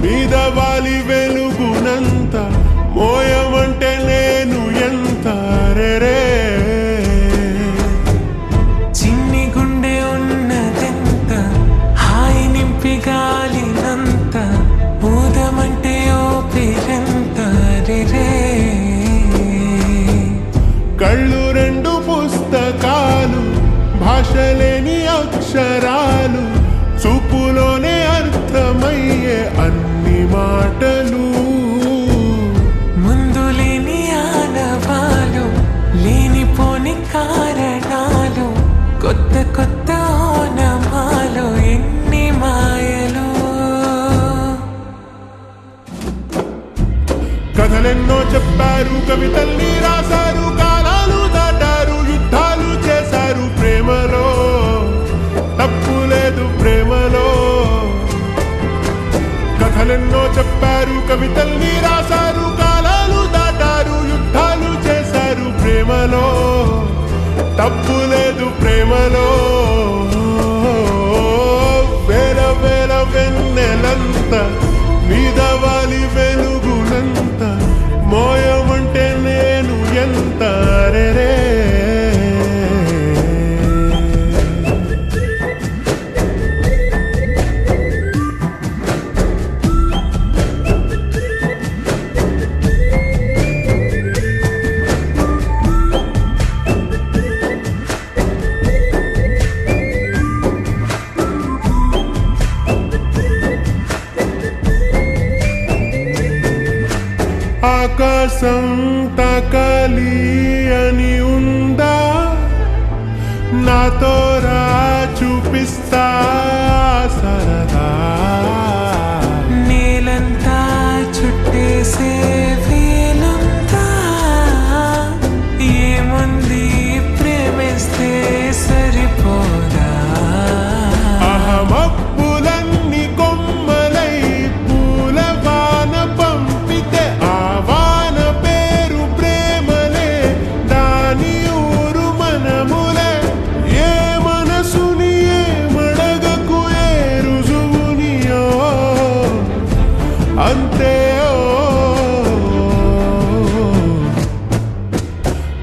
మీద వాలి వెలుగునంత మోయమంటే నేను ఎంత రే చిన్ని గుండె ఉన్నదెంత హాయి నింపి గాలినంత ఊదమంటే ఓపిరెంత రే కళ్ళు రెండు పుస్తకాలు భాషలేని అక్షరాలు చూపులోనే అర్థమయ్యే అన్ని మాటలు ముందు లేని ఆనవాలు లేనిపోని కారణాలు కొత్త కొత్త ఓనమాలు ఎన్ని మాయలు కథలెన్నో చెప్పారు కవితల్ని రాశారు కాలాలు దాటారు యుద్ధాలు చేశారు ప్రేమలో తప్పు లేదు ప్రేమలో కథలెన్నో చెప్పారు కవితల్ని రాశారు కాలాలు దాటారు యుద్ధాలు చేశారు ప్రేమలో తప్పు లేదు ప్రేమలో వేల వేల వెన్నెలంత మీద వాలి వెలుగునంత మోయమంటే నేను ఎంత రే ఆకాశం తాకాలి అని ఉందా నాతో రా చూపిస్తా సరదా నేలంతా చుట్టేసే వేలంతా ఏముంది ప్రేమిస్తే సరిపోదా అహమబ్బులన్నీ కొమ్మలై పూల వాన పంపితే ఆ వాన పేరు ప్రేమలే దాని ఊరు మనములే ఏ మనసుని ఏ మడగకు ఏ రుజువునియో అంతే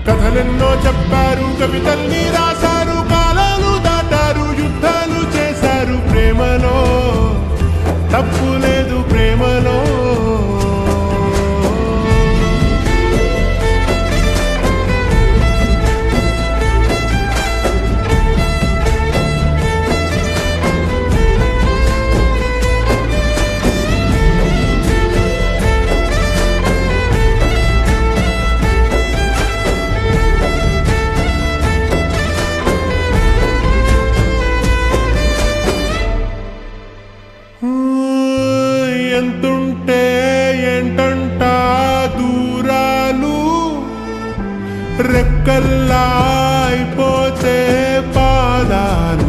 కథలెన్నో చెప్పారు కవితల్ని రాశారు కాలాలు దాటారు యుద్ధాలు చేశారు ప్రేమలో తప్పు లేదు ప్రేమలో ఎంతుంటే ఏంటంట దూరాలు రెక్కల్లా అయిపోతే పాదాలు